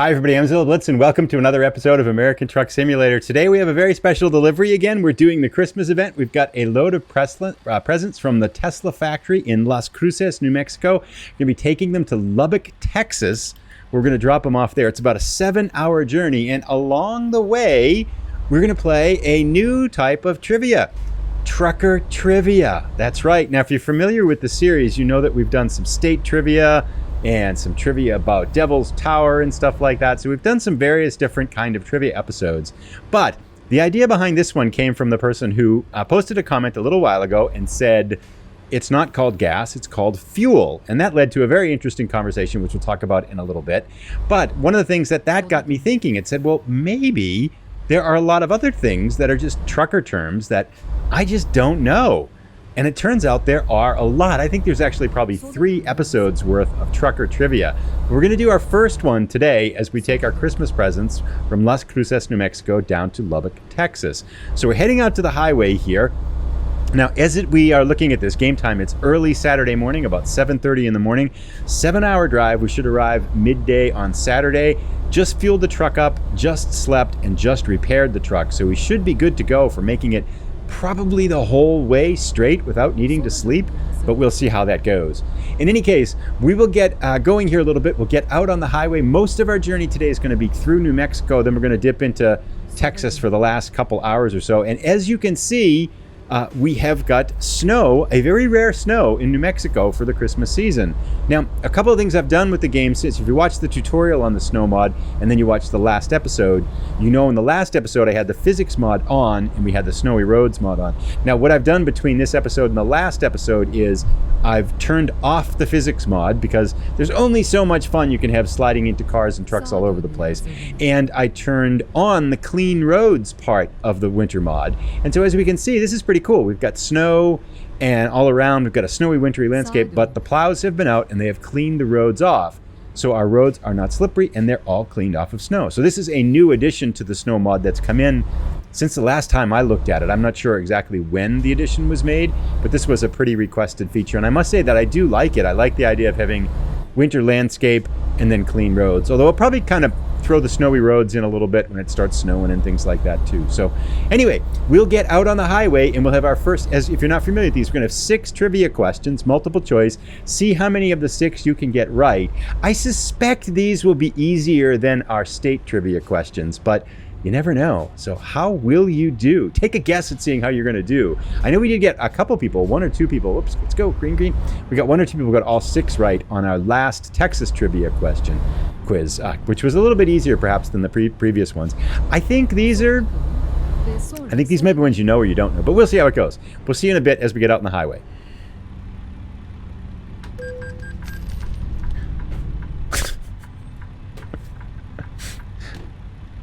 Hi everybody, I'm Zilla Blitz and welcome to another episode of American Truck Simulator. Today we have a very special delivery again. We're doing the Christmas event. We've got a load of presents from the Tesla factory in Las Cruces, New Mexico. We're going to be taking them to Lubbock, Texas. We're going to drop them off there. It's about a 7-hour journey, and along the way we're going to play a new type of trivia. Trucker trivia. That's right. Now if you're familiar with the series, you know that we've done some state trivia and some trivia about Devil's Tower and stuff like that. So we've done some various different kind of trivia episodes. But the idea behind this one came from the person who posted a comment a little while ago and said, it's not called gas, it's called fuel. And that led to a very interesting conversation, which we'll talk about in a little bit. But one of the things that got me thinking, it said, well, maybe there are a lot of other things that are just trucker terms that I just don't know. And it turns out there are a lot. I think there's actually probably 3 episodes worth of trucker trivia. We're going to do our first one today as we take our Christmas presents from Las Cruces, New Mexico down to Lubbock, Texas. So we're heading out to the highway here. Now, we are looking at this game time, it's early Saturday morning, about 7:30 in the morning. 7-hour drive. We should arrive midday on Saturday. Just fueled the truck up, just slept, and just repaired the truck. So we should be good to go for making it probably the whole way straight without needing to sleep, but we'll see how that goes. In any case, we will get going here a little bit. We'll get out on the highway. Most of our journey today is going to be through New Mexico. Then we're going to dip into Texas for the last couple hours or so. And as you can see, we have got snow, a very rare snow in New Mexico for the Christmas season. Now, a couple of things I've done with the game since, if you watch the tutorial on the snow mod and then you watch the last episode, you know in the last episode I had the physics mod on and we had the snowy roads mod on. Now, what I've done between this episode and the last episode is I've turned off the physics mod because there's only so much fun you can have sliding into cars and trucks all over the place. And I turned on the clean roads part of the winter mod. And so as we can see, this is pretty cool. We've got snow and all around we've got a snowy wintry landscape, but the plows have been out and they have cleaned the roads off. So our roads are not slippery and they're all cleaned off of snow. So this is a new addition to the snow mod that's come in since the last time I looked at it. I'm not sure exactly when the addition was made, but this was a pretty requested feature. And I must say that I do like it. I like the idea of having winter landscape and then clean roads, although I'll probably kind of throw the snowy roads in a little bit when it starts snowing and things like that too. So anyway, we'll get out on the highway and we'll have our first, as if you're not familiar with these, we're gonna have 6 trivia questions, multiple choice, see how many of the 6 you can get right. I suspect these will be easier than our state trivia questions, but you never know. So how will you do? Take a guess at seeing how you're gonna do. I know we did get a couple people, 1 or 2 people, whoops, let's go, green. We got 1 or 2 people got all 6 right on our last Texas trivia quiz, which was a little bit easier perhaps than the previous ones. I think these might be ones you know or you don't know, but we'll see how it goes. We'll see you in a bit as we get out on the highway.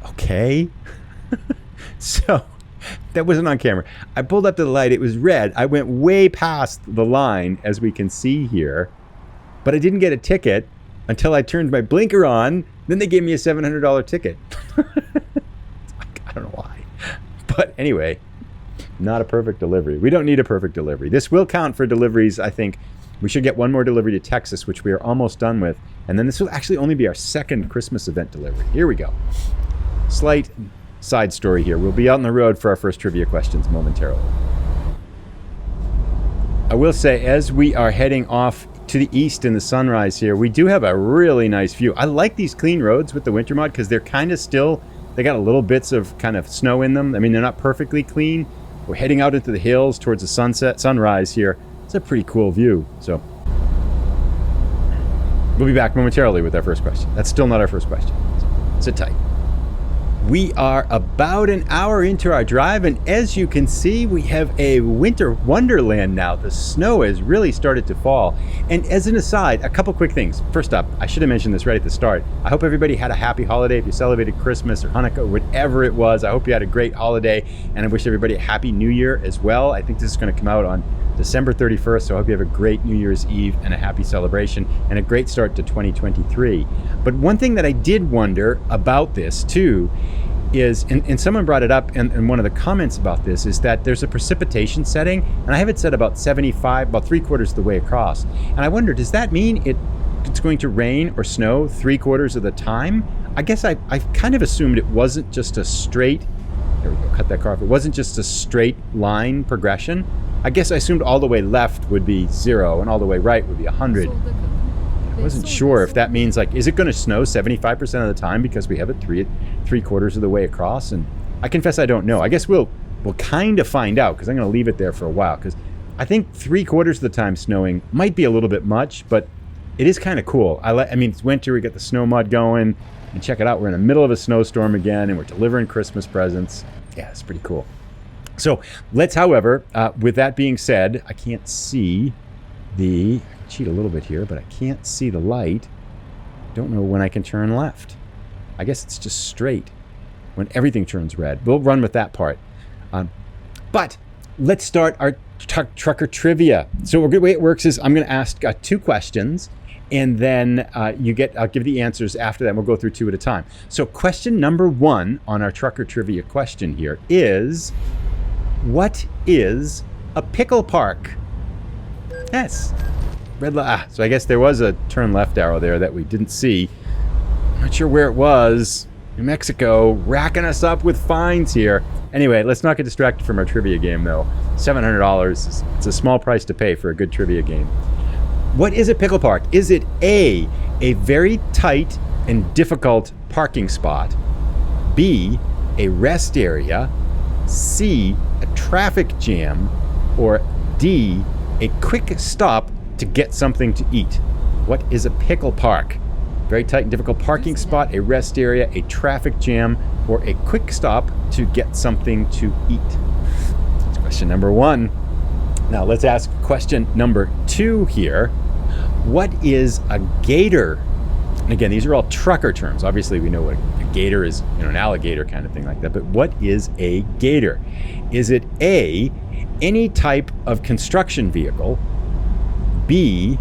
Okay. So that wasn't on camera. I pulled up to the light. It was red. I went way past the line, as we can see here, but I didn't get a ticket until I turned my blinker on. Then they gave me a $700 ticket. I don't know why. But anyway, not a perfect delivery. We don't need a perfect delivery. This will count for deliveries. I think we should get 1 more delivery to Texas, which we are almost done with. And then this will actually only be our 2nd Christmas event delivery. Here we go. Slight side story here. We'll be out on the road for our first trivia questions momentarily. I will say, as we are heading off to the east in the sunrise here, we do have a really nice view. I like these clean roads with the winter mod because they're kind of still, they got a little bits of kind of snow in them. I mean, they're not perfectly clean. We're heading out into the hills towards the sunrise here. It's a pretty cool view. So we'll be back momentarily with our first question. That's still not our first question. So sit tight. We are about an hour into our drive, and as you can see, we have a winter wonderland now. The snow has really started to fall. And as an aside, a couple quick things. First up, I should have mentioned this right at the start. I hope everybody had a happy holiday. If you celebrated Christmas or Hanukkah or whatever it was, I hope you had a great holiday, and I wish everybody a happy New Year as well. I think this is going to come out on December 31st, so I hope you have a great New Year's Eve and a happy celebration and a great start to 2023. But one thing that I did wonder about this too is, and someone brought it up in one of the comments about this, is that there's a precipitation setting, and I have it set about 75, about 3/4 of the way across. And I wonder, does that mean it's going to rain or snow 3/4 of the time? I guess I kind of assumed it wasn't just a straight, there we go, cut that car off. It wasn't just a straight line progression. I guess I assumed all the way left would be 0 and all the way right would be 100. I wasn't sure if that means, like, is it going to snow 75% of the time because we have it three quarters of the way across? And I confess I don't know. I guess we'll kind of find out, because I'm going to leave it there for a while, because I think 3/4 of the time snowing might be a little bit much, but it is kind of cool. I mean, it's winter, we got the snow mud going, and check it out, we're in the middle of a snowstorm again, and we're delivering Christmas presents. Yeah, it's pretty cool. So let's, however, with that being said, I can't see I can cheat a little bit here, but I can't see the light. Don't know when I can turn left. I guess it's just straight when everything turns red. We'll run with that part. But let's start our trucker trivia. So the way it works is I'm going to ask 2 questions, and then I'll give the answers after that. And we'll go through 2 at a time. So question number 1 on our trucker trivia question here is, what is a pickle park? Yes. So I guess there was a turn left arrow there that we didn't see. I'm not sure where it was. New Mexico, racking us up with fines here. Anyway, let's not get distracted from our trivia game, though. $700, it's a small price to pay for a good trivia game. What is a pickle park? Is it A, a very tight and difficult parking spot, B, a rest area, C, a traffic jam, or D, a quick stop to get something to eat? What is a pickle park? Very tight and difficult parking spot, a rest area, a traffic jam, or a quick stop to get something to eat? That's question number 1. Now let's ask question number 2 here. What is a gator? And again, these are all trucker terms. Obviously, we know what a gator is, an alligator kind of thing like that. But what is a gator? Is it A, any type of construction vehicle, B,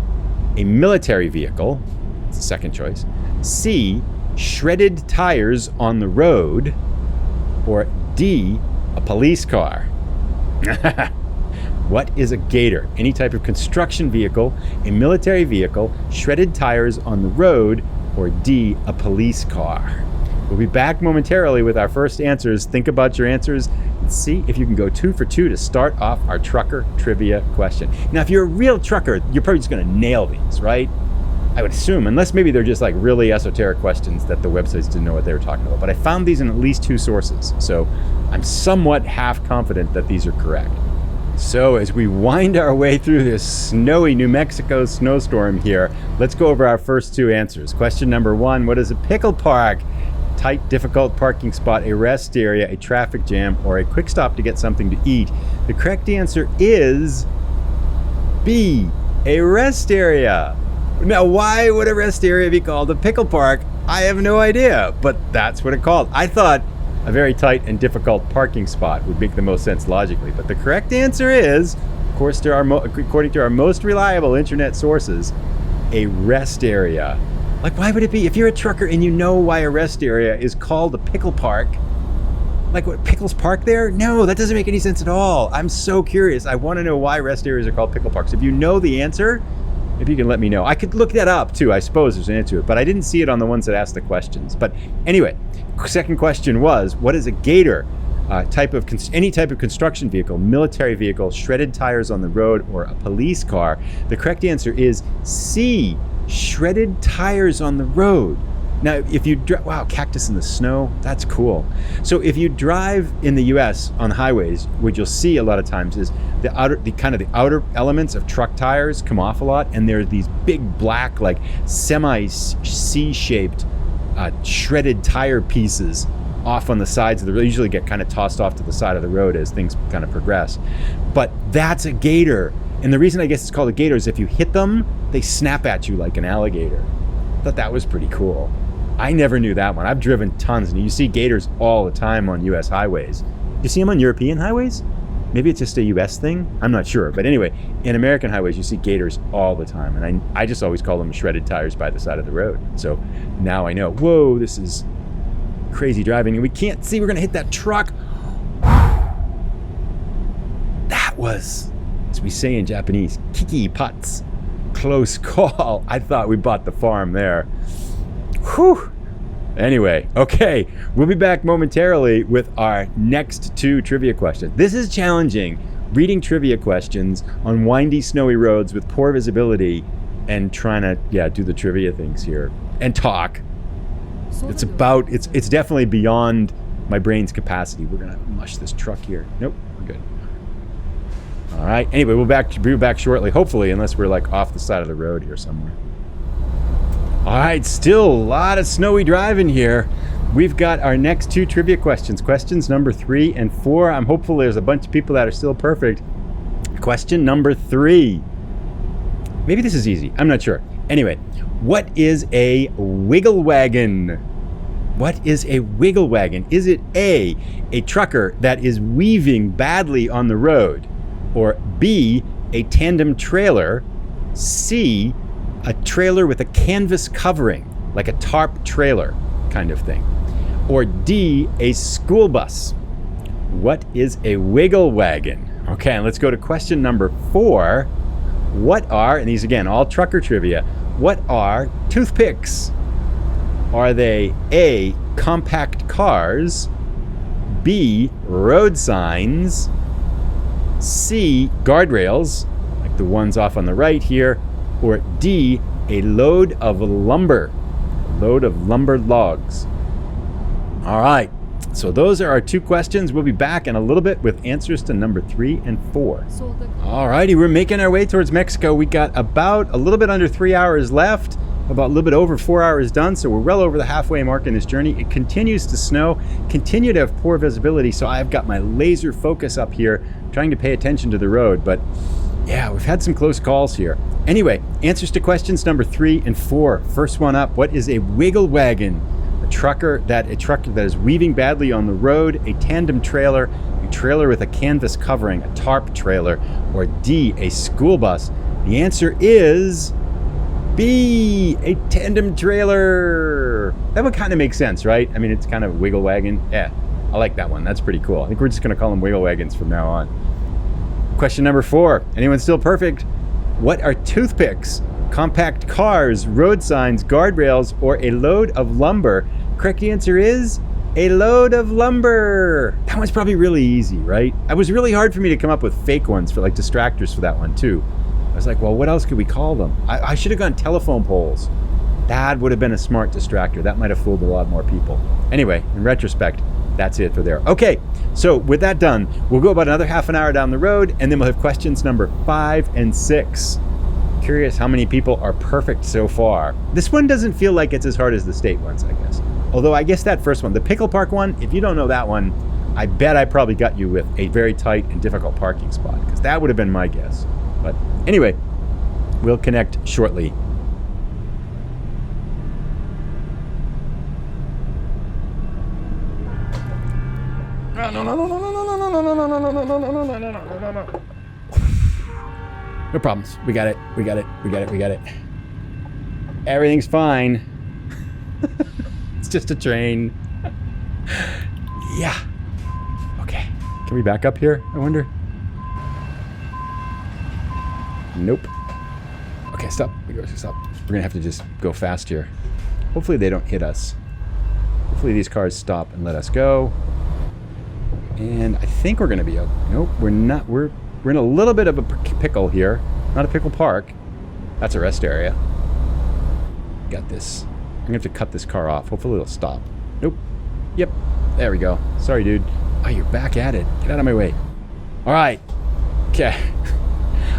a military vehicle, it's the second choice, C, shredded tires on the road, or D, a police car? What is a gator? Any type of construction vehicle, a military vehicle, shredded tires on the road, or D, a police car? We'll be back momentarily with our first answers. Think about your answers and see if you can go 2 for 2 to start off our trucker trivia question. Now, if you're a real trucker, you're probably just going to nail these, right? I would assume, unless maybe they're just like really esoteric questions that the websites didn't know what they were talking about. But I found these in at least 2 sources, so I'm somewhat half confident that these are correct. So as we wind our way through this snowy New Mexico snowstorm here, let's go over our first 2 answers. Question number 1, what is a pickle park? Tight, difficult parking spot, a rest area, a traffic jam, or a quick stop to get something to eat? The correct answer is B, a rest area. Now, why would a rest area be called a pickle park? I have no idea, but that's what it's called. I thought a very tight and difficult parking spot would make the most sense logically, but the correct answer is, of course, according to our most reliable internet sources, a rest area. Like, why would it be? If you're a trucker and you know why a rest area is called a pickle park, like what, pickles park there? No, that doesn't make any sense at all. I'm so curious. I want to know why rest areas are called pickle parks. If you know the answer, maybe you can let me know. I could look that up too, I suppose there's an answer to it, but I didn't see it on the ones that asked the questions. But anyway, second question was, what is a gator? Any type of construction vehicle, military vehicle, shredded tires on the road, or a police car? The correct answer is C, shredded tires on the road. Now, if you wow, cactus in the snow, that's cool. So if you drive in the U.S. on the highways, what you'll see a lot of times is the outer elements of truck tires come off a lot, and there are these big black, like semi C-shaped shredded tire pieces off on the sides of the road. They usually get kind of tossed off to the side of the road as things kind of progress. But that's a gator. And the reason I guess it's called a gator is if you hit them, they snap at you like an alligator. I thought that was pretty cool. I never knew that one. I've driven tons, and you see gators all the time on U.S. highways. You see them on European highways? Maybe it's just a U.S. thing? I'm not sure. But anyway, in American highways, you see gators all the time. And I just always call them shredded tires by the side of the road. So now I know, whoa, this is crazy driving. And we can't see, we're going to hit that truck. That was, as we say in Japanese, kiki putz. Close call. I thought we bought the farm there. Whew. Anyway, okay, we'll be back momentarily with our next 2 trivia questions. This is challenging, reading trivia questions on windy, snowy roads with poor visibility and trying to, do the trivia things here and talk. It's definitely beyond my brain's capacity. We're gonna mush this truck here. Nope, we're good. All right, anyway, we'll be back shortly, hopefully, unless we're like off the side of the road here somewhere. All right, still a lot of snowy driving here. We've got our next 2 trivia questions. Questions number 3 and 4. I'm hopeful there's a bunch of people that are still perfect. Question number 3. Maybe this is easy. I'm not sure. Anyway, what is a wiggle wagon? What is a wiggle wagon? Is it A, trucker that is weaving badly on the road? Or B, a tandem trailer? C, a trailer with a canvas covering, like a tarp trailer kind of thing? Or D, a school bus? What is a wiggle wagon? Okay, and let's go to question number 4. What are, and these again, all trucker trivia, what are toothpicks? Are they A, compact cars, B, road signs, C, guardrails, like the ones off on the right here, or D, a load of lumber, logs? All right, so those are our 2 questions. We'll be back in a little bit with answers to number 3 and 4. All righty, we're making our way towards Mexico. We got about a little bit under 3 hours left, about a little bit over 4 hours done, so we're well over the halfway mark in this journey. It continues to snow, continue to have poor visibility, so I've got my laser focus up here, trying to pay attention to the road, but yeah, we've had some close calls here. Anyway, answers to questions number 3 and 4. First one up, what is a wiggle wagon? A trucker that is weaving badly on the road, a tandem trailer, a trailer with a canvas covering, a tarp trailer, or D, a school bus? The answer is B, a tandem trailer. That one kind of makes sense, right? I mean, it's kind of a wiggle wagon. Yeah, I like that one. That's pretty cool. I think we're just going to call them wiggle wagons from now on. Question number 4. Anyone still perfect? What are toothpicks? Compact cars, road signs, guardrails, or a load of lumber? Correct answer is a load of lumber. That one's probably really easy, right? It was really hard for me to come up with fake ones for like distractors for that one too. I was like, well, what else could we call them? I should have gone telephone poles. That would have been a smart distractor. That might have fooled a lot more people. Anyway, in retrospect, that's it for there. Okay, so with that done, we'll go about another half an hour down the road, and then we'll have questions number 5 and 6. Curious how many people are perfect so far. This one doesn't feel like it's as hard as the state ones, I guess. Although I guess that first one, the Pickle Park one, if you don't know that one, I bet I probably got you with a very tight and difficult parking spot, because that would have been my guess. But anyway, we'll connect shortly. No problems. We got it. Everything's fine. It's just a train. Yeah. Okay. Can we back up here, I wonder? Nope. Okay, stop. Stop. We're gonna have to just go fast here. Hopefully they don't hit us. Hopefully these cars stop and let us go. And I think we're gonna be okay. Nope, we're not. We're in a little bit of a pickle here. Not a pickle park. That's a rest area. Got this. I'm gonna have to cut this car off. Hopefully it'll stop. Nope. Yep. There we go. Sorry, dude. Oh, you're back at it. Get out of my way. All right. Okay.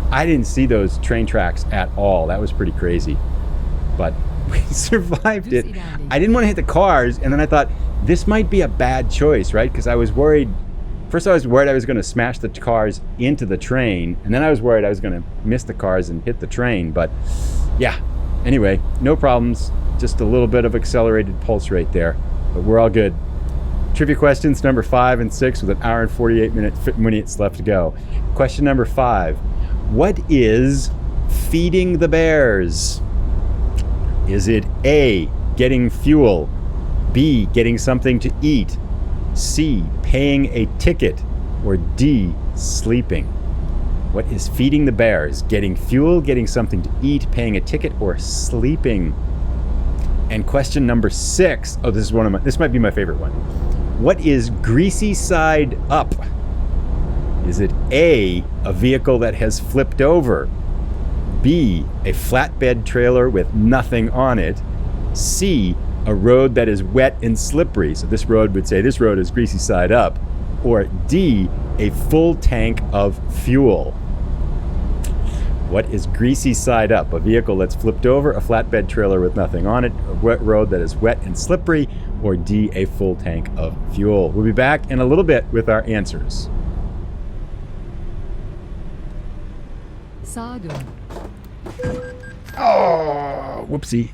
I didn't see those train tracks at all. That was pretty crazy. But we survived it. I didn't want to hit the cars, and then I thought, this might be a bad choice, right? Because I was worried. First I was worried I was going to smash the cars into the train, and then I was worried I was going to miss the cars and hit the train. But yeah, anyway, no problems. Just a little bit of accelerated pulse rate there, but we're all good. Trivia questions number 5 and 6 with an hour and 48 minutes left to go. Question number 5. What is feeding the bears? Is it A, getting fuel, B, getting something to eat, C, paying a ticket, or D, sleeping? What is feeding the bears? Getting fuel, getting something to eat, paying a ticket, or sleeping? And question number 6. Oh, this might be my favorite one. What is greasy side up? Is it A, a vehicle that has flipped over? B, a flatbed trailer with nothing on it? C, a road that is wet and slippery. So this road would say this road is greasy side up. Or D, a full tank of fuel. What is greasy side up? A vehicle that's flipped over, a flatbed trailer with nothing on it, a wet road that is wet and slippery, or D, a full tank of fuel. We'll be back in a little bit with our answers. Oh, whoopsie.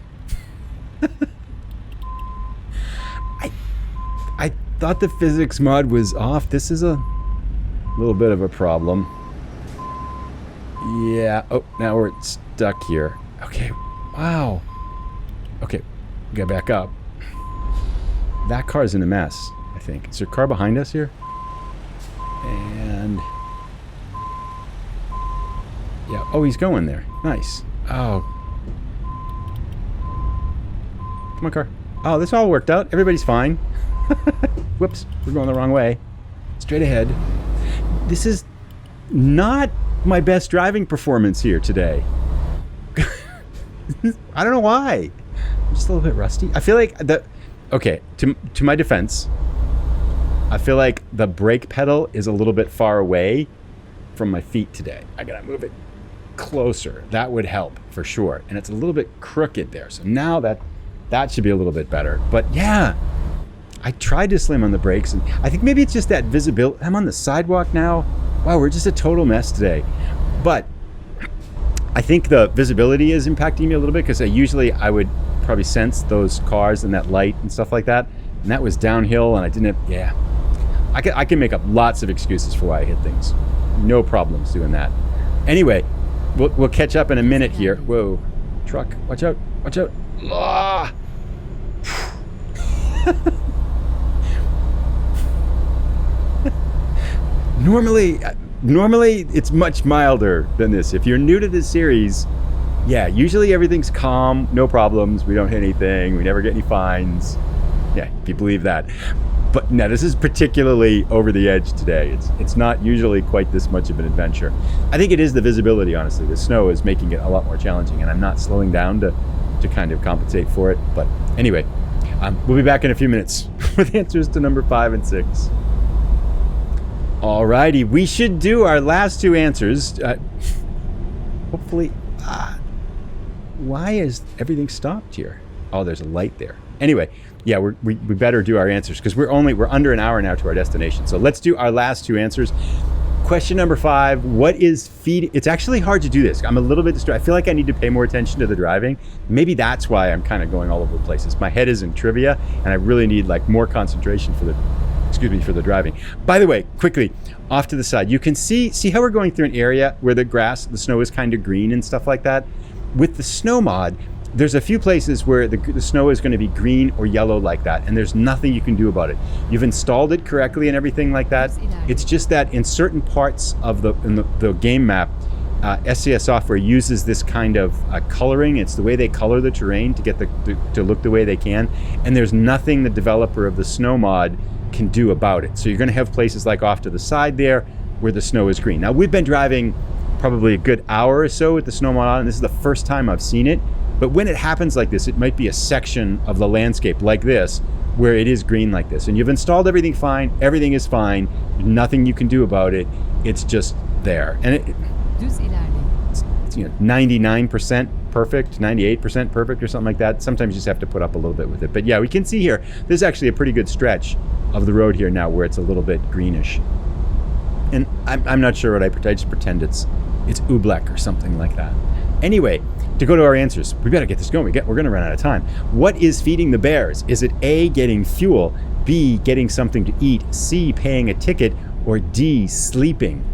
I thought the physics mod was off. This is a little bit of a problem. Yeah. Oh, now we're stuck here. Okay. Wow. Okay. We gotta back up. That car's in a mess, I think. Is there a car behind us here? And... yeah. Oh, he's going there. Nice. Oh. Come on, car. Oh, this all worked out. Everybody's fine. Whoops. We're going the wrong way. Straight ahead. This is not my best driving performance here today. I don't know why. I'm just a little bit rusty. I feel like okay, to my defense, I feel like the brake pedal is a little bit far away from my feet today. I gotta move it closer. That would help for sure. And it's a little bit crooked there. So now that should be a little bit better. But yeah, I tried to slam on the brakes, and I think maybe it's just that visibility. I'm on the sidewalk now. Wow, we're just a total mess today. But I think the visibility is impacting me a little bit, because I would probably sense those cars and that light and stuff like that. And that was downhill, and I didn't, yeah. I can make up lots of excuses for why I hit things. No problems doing that. Anyway, we'll catch up in a minute here. Whoa, truck, watch out, watch out. Ah! Normally it's much milder than this. If you're new to this series, yeah, usually everything's calm, no problems, we don't hit anything, we never get any fines. Yeah, if you believe that. But no, this is particularly over the edge today. It's not usually quite this much of an adventure. I think it is the visibility, honestly. The snow is making it a lot more challenging, and I'm not slowing down to kind of compensate for it. But anyway, we'll be back in a few minutes with answers to number 5 and 6. Alrighty, we should do our last 2 answers. Hopefully, why is everything stopped here? Oh, there's a light there. Anyway, yeah, we better do our answers, because we're under an hour now to our destination. So let's do our last 2 answers. Question number 5, what is feeding? It's actually hard to do this. I'm a little bit distracted. I feel like I need to pay more attention to the driving. Maybe that's why I'm kind of going all over the places. My head is in trivia, and I really need like more concentration for the driving. By the way, quickly, off to the side, you can see how we're going through an area where the snow is kind of green and stuff like that. With the snow mod, there's a few places where the snow is going to be green or yellow like that, and there's nothing you can do about it. You've installed it correctly and everything like that. It's just that in certain parts of the game map, SCS software uses this kind of coloring. It's the way they color the terrain to get to look the way they can, and there's nothing the developer of the snow mod can do about it. So you're going to have places like off to the side there where the snow is green. Now, we've been driving probably a good hour or so with the snow mod on, and this is the first time I've seen it. But when it happens like this, it might be a section of the landscape like this where it is green like this, and you've installed everything fine, everything is fine, nothing you can do about it, it's just there. And it's 99% perfect, 98% perfect or something like that. Sometimes you just have to put up a little bit with it. But yeah, we can see here, there's actually a pretty good stretch of the road here now where it's a little bit greenish. And I'm not sure what I just pretend it's oobleck or something like that. Anyway, to go to our answers, we better get this going. We're going to run out of time. What is feeding the bears? Is it A, getting fuel, B, getting something to eat, C, paying a ticket, or D, sleeping?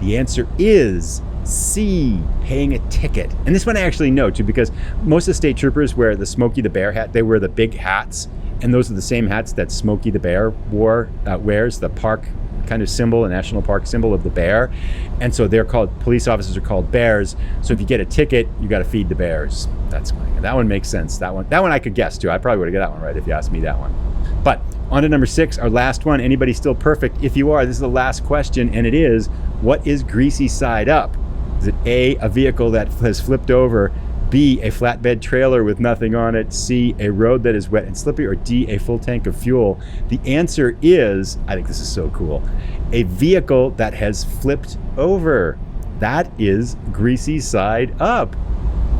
The answer is C, paying a ticket. And this one I actually know too, because most of the state troopers wear the Smokey the Bear hat. They wear the big hats, and those are the same hats that Smokey the Bear wears, the park kind of symbol, a national park symbol of the bear. And so they're called, police officers are called bears. So if you get a ticket, you got to feed the bears. That one makes sense. That one I could guess too. I probably would have got that one right if you asked me that one. But on to number 6, our last one. Anybody still perfect? If you are, this is the last question, and it is, what is greasy side up? Is it A, vehicle that has flipped over, B, a flatbed trailer with nothing on it, C, a road that is wet and slippery, or D, a full tank of fuel? The answer is, I think this is so cool, a vehicle that has flipped over. That is greasy side up.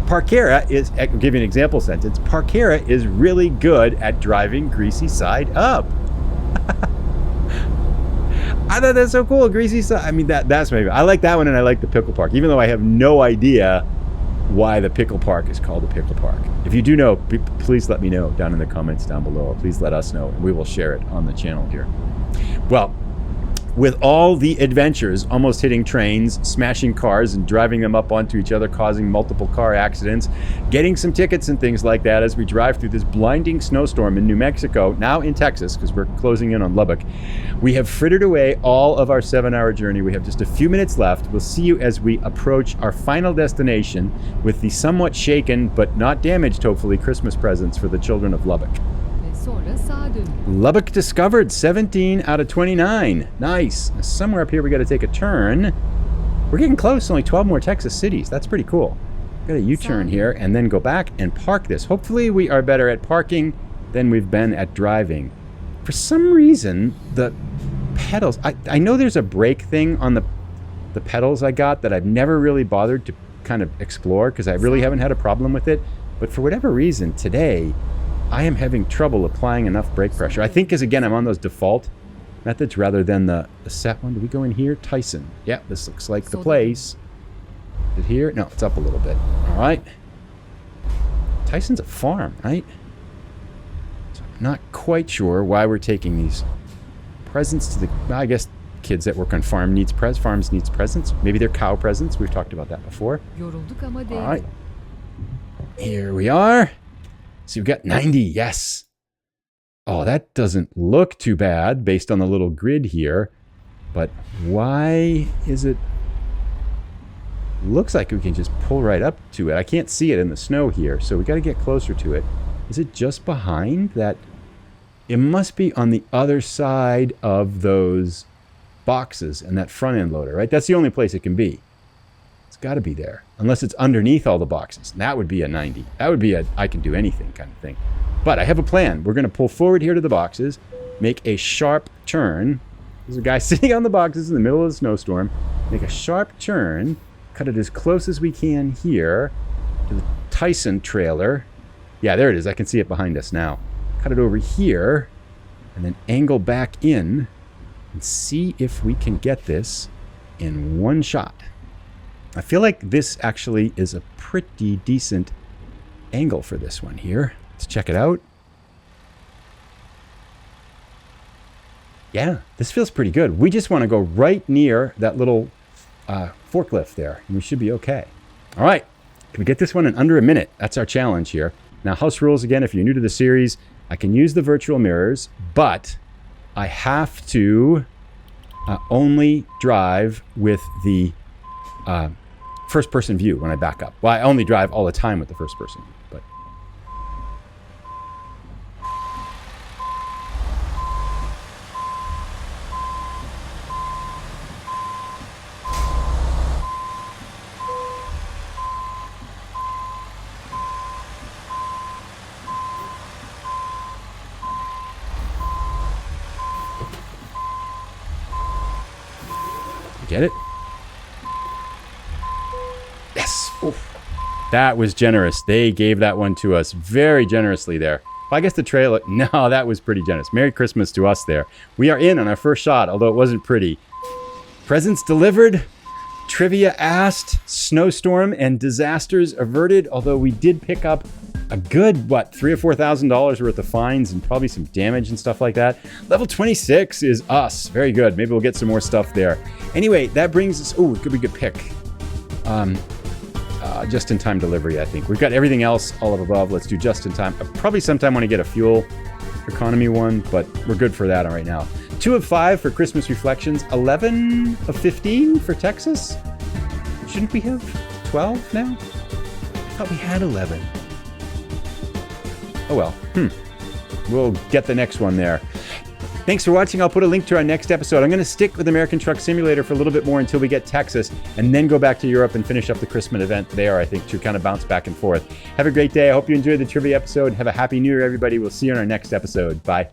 Parkera is, I'll give you an example sentence, Parkera is really good at driving greasy side up. I thought that's so cool, greasy side. I mean, that's maybe, I like that one, and I like the pickle park, even though I have no idea why the pickle park is called the pickle park. If you do know, please let me know down in the comments down below. Please let us know, and we will share it on the channel here. Well, with all the adventures, almost hitting trains, smashing cars, and driving them up onto each other, causing multiple car accidents, getting some tickets and things like that as we drive through this blinding snowstorm in New Mexico, now in Texas, because we're closing in on Lubbock, we have frittered away all of our 7-hour journey. We have just a few minutes left. We'll see you as we approach our final destination with the somewhat shaken, but not damaged, hopefully, Christmas presents for the children of Lubbock. Lubbock discovered, 17 out of 29. Nice. Somewhere up here we got to take a turn. We're getting close, only 12 more Texas cities. That's pretty cool. Got a U-turn here and then go back and park this. Hopefully we are better at parking than we've been at driving. For some reason, the pedals, I know there's a brake thing on the pedals I got that I've never really bothered to kind of explore because I really haven't had a problem with it. But for whatever reason, today, I am having trouble applying enough brake pressure. I think because, again, I'm on those default methods rather than the set one. Do we go in here? Tyson. Yeah, this looks like the place. Is it here? No, it's up a little bit. All right. Tyson's a farm, right? So I'm not quite sure why we're taking these presents to the, I guess, kids that work on farms needs presents. Maybe they're cow presents. We've talked about that before. All right. Here we are. So you've got 90, yes. Oh, that doesn't look too bad based on the little grid here. But why is it? Looks like we can just pull right up to it. I can't see it in the snow here, so we got to get closer to it. Is it just behind that? It must be on the other side of those boxes and that front end loader, right? That's the only place it can be. It's got to be there, unless it's underneath all the boxes. That would be a 90. That would be a I can do anything kind of thing. But I have a plan. We're going to pull forward here to the boxes, make a sharp turn. There's a guy sitting on the boxes in the middle of the snowstorm. Make a sharp turn, cut it as close as we can here to the Tyson trailer. Yeah, there it is. I can see it behind us now. Cut it over here and then angle back in and see if we can get this in one shot. I feel like this actually is a pretty decent angle for this one here. Let's check it out. Yeah, this feels pretty good. We just want to go right near that little forklift there, and we should be okay. All right, can we get this one in under a minute? That's our challenge here. Now, house rules again, if you're new to the series, I can use the virtual mirrors, but I have to only drive with the first-person view when I back up. Well, I only drive all the time with the first-person view, but get it? Yes. Oof. That was generous. They gave that one to us very generously there. Well, I guess the trailer, no, that was pretty generous. Merry Christmas to us there. We are in on our first shot, although it wasn't pretty. Presents delivered, trivia asked, snowstorm and disasters averted, although we did pick up a good, what, $3,000 or $4,000 worth of fines and probably some damage and stuff like that. Level 26 is us. Very good. Maybe we'll get some more stuff there. Anyway, that brings us, oh, it could be a good pick. Just-in-time delivery, I think. We've got everything else all of above. Let's do just-in-time. Probably sometime when I get a fuel economy one, but we're good for that right now. 2 of 5 for Christmas Reflections. 11 of 15 for Texas. Shouldn't we have 12 now? I thought we had 11. Oh well. We'll get the next one there. Thanks for watching. I'll put a link to our next episode. I'm going to stick with American Truck Simulator for a little bit more until we get Texas, and then go back to Europe and finish up the Christmas event there, I think, to kind of bounce back and forth. Have a great day. I hope you enjoyed the trivia episode. Have a happy New Year, everybody. We'll see you on our next episode. Bye.